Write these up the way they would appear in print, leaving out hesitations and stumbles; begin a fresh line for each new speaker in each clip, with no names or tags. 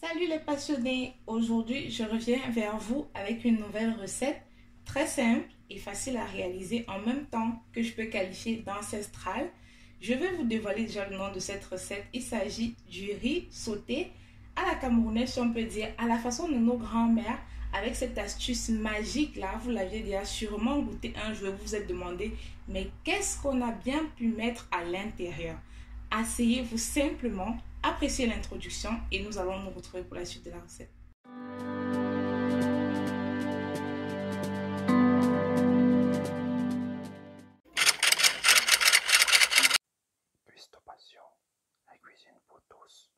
Salut les passionnés, aujourd'hui je reviens vers vous avec une nouvelle recette très simple et facile à réaliser en même temps que je peux qualifier d'ancestrale. Je vais vous dévoiler déjà le nom de cette recette. Il s'agit du riz sauté à la camerounaise, si on peut dire, à la façon de nos grands-mères, avec cette astuce magique là. Vous l'aviez déjà sûrement goûté un jour, vous vous êtes demandé mais qu'est-ce qu'on a bien pu mettre à l'intérieur? Asseyez-vous simplement, appréciez l'introduction et nous allons nous retrouver pour la suite de la recette.
Cuistot Passion, la cuisine pour tous.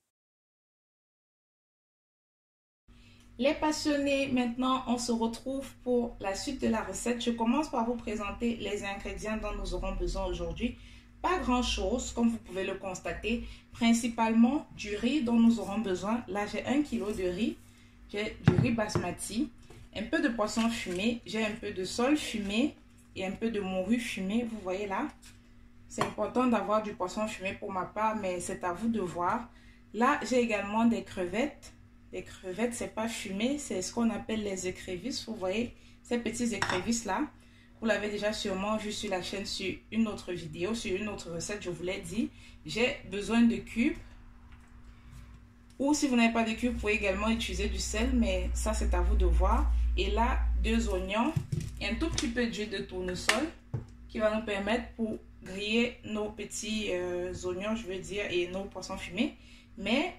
Les passionnés, maintenant on se retrouve pour la suite de la recette. Je commence par vous présenter les ingrédients dont nous aurons besoin aujourd'hui. Pas grand chose, comme vous pouvez le constater, principalement du riz dont nous aurons besoin. Là j'ai 1 kg de riz, j'ai du riz basmati, un peu de poisson fumé, j'ai un peu de sole fumé et un peu de morue fumée, vous voyez là. C'est important d'avoir du poisson fumé pour ma part, mais c'est à vous de voir. Là j'ai également des crevettes. Les crevettes, c'est pas fumé, c'est ce qu'on appelle les écrevisses. Vous voyez ces petits écrevisses là. Vous l'avez déjà sûrement vu sur la chaîne, sur une autre vidéo, sur une autre recette, je vous l'ai dit. J'ai besoin de cubes. Ou si vous n'avez pas de cubes, vous pouvez également utiliser du sel, mais ça c'est à vous de voir. Et là, 2 oignons et un tout petit peu d'huile de tournesol qui va nous permettre pour griller nos petits oignons, je veux dire, et nos poissons fumés. Mais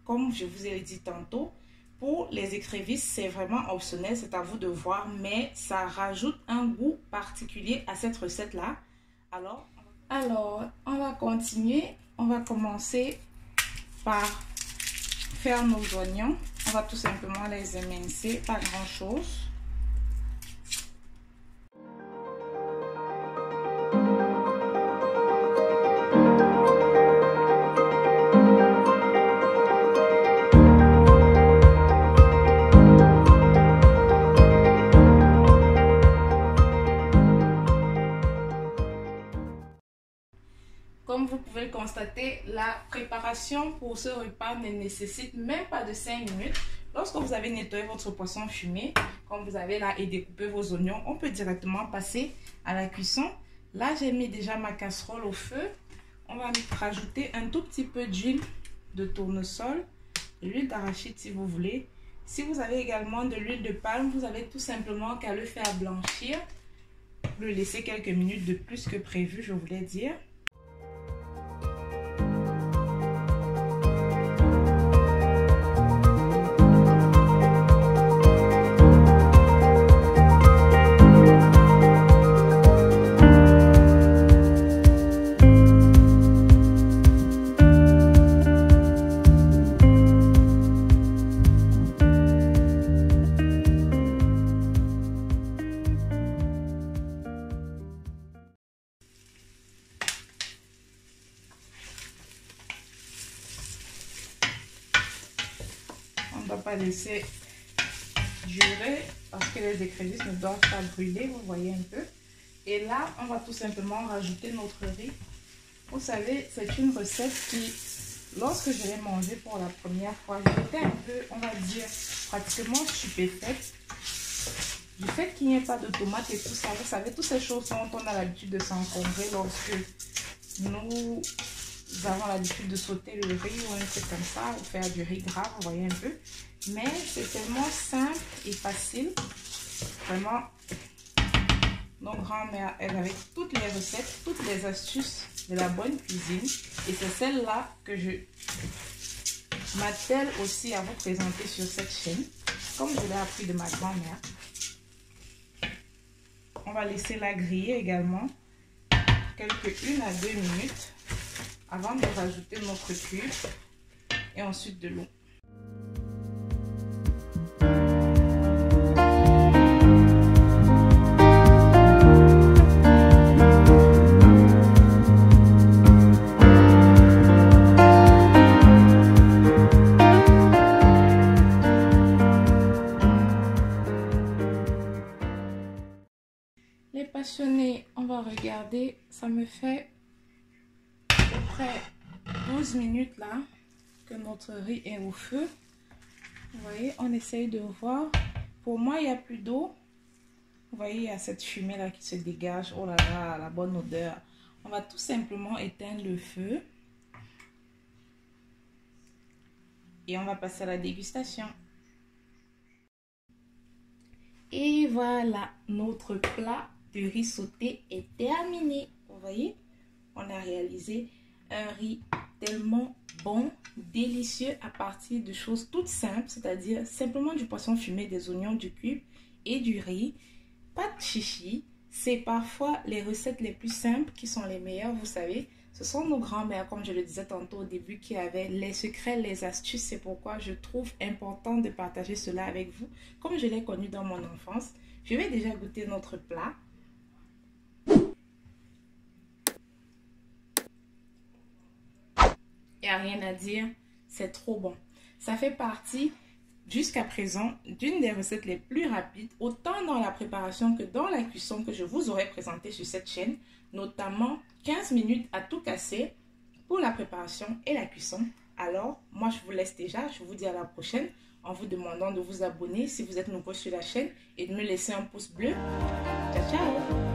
comme je vous ai dit tantôt, pour les écrevisses, c'est vraiment optionnel, c'est à vous de voir, mais ça rajoute un goût particulier à cette recette-là. Alors, on va continuer. On va commencer par faire nos oignons. On va tout simplement les émincer, pas grand-chose. Comme vous pouvez le constater, la préparation pour ce repas ne nécessite même pas de 5 minutes. Lorsque vous avez nettoyé votre poisson fumé, comme vous avez là, et découpé vos oignons, on peut directement passer à la cuisson. Là, j'ai mis déjà ma casserole au feu. On va rajouter un tout petit peu d'huile de tournesol, de l'huile d'arachide si vous voulez. Si vous avez également de l'huile de palme, vous avez tout simplement qu'à le faire blanchir. Le laisser quelques minutes de plus que prévu, je voulais dire. On ne doit pas laisser durer parce que les écrevisses ne doivent pas brûler, vous voyez un peu. Et là, on va tout simplement rajouter notre riz. Vous savez, c'est une recette qui, lorsque je l'ai mangée pour la première fois, j'étais un peu, on va dire, pratiquement stupéfaite du fait qu'il n'y ait pas de tomates et tout ça. Vous savez, toutes ces choses dont on a l'habitude de s'encombrer lorsque nous avons l'habitude de sauter le riz ou un truc comme ça, ou faire du riz gras, vous voyez un peu. Mais c'est tellement simple et facile. Vraiment, nos grands-mères, elles avaient toutes les recettes, toutes les astuces de la bonne cuisine. Et c'est celle-là que je m'attelle aussi à vous présenter sur cette chaîne, comme je l'ai appris de ma grand-mère. On va laisser la griller également, quelques 1 à 2 minutes. Avant de rajouter notre cube et ensuite de l'eau. Les passionnés, on va regarder, ça me fait à peu près 12 minutes là que notre riz est au feu. Vous voyez, on essaye de voir. Pour moi, il n'y a plus d'eau. Vous voyez, il y a cette fumée là qui se dégage. Oh là là, la bonne odeur. On va tout simplement éteindre le feu. Et on va passer à la dégustation. Et voilà, notre plat de riz sauté est terminé. Vous voyez, on a réalisé un riz tellement bon, délicieux à partir de choses toutes simples, c'est-à-dire simplement du poisson fumé, des oignons, du cube et du riz. Pas de chichi, c'est parfois les recettes les plus simples qui sont les meilleures, vous savez. Ce sont nos grands-mères, comme je le disais tantôt au début, qui avaient les secrets, les astuces. C'est pourquoi je trouve important de partager cela avec vous, comme je l'ai connu dans mon enfance. Je vais déjà goûter notre plat. Il n'y a rien à dire, c'est trop bon. Ça fait partie, jusqu'à présent, d'une des recettes les plus rapides, autant dans la préparation que dans la cuisson que je vous aurais présenté sur cette chaîne, notamment 15 minutes à tout casser pour la préparation et la cuisson. Alors, moi je vous laisse déjà, je vous dis à la prochaine en vous demandant de vous abonner si vous êtes nouveau sur la chaîne et de me laisser un pouce bleu. Ciao, ciao!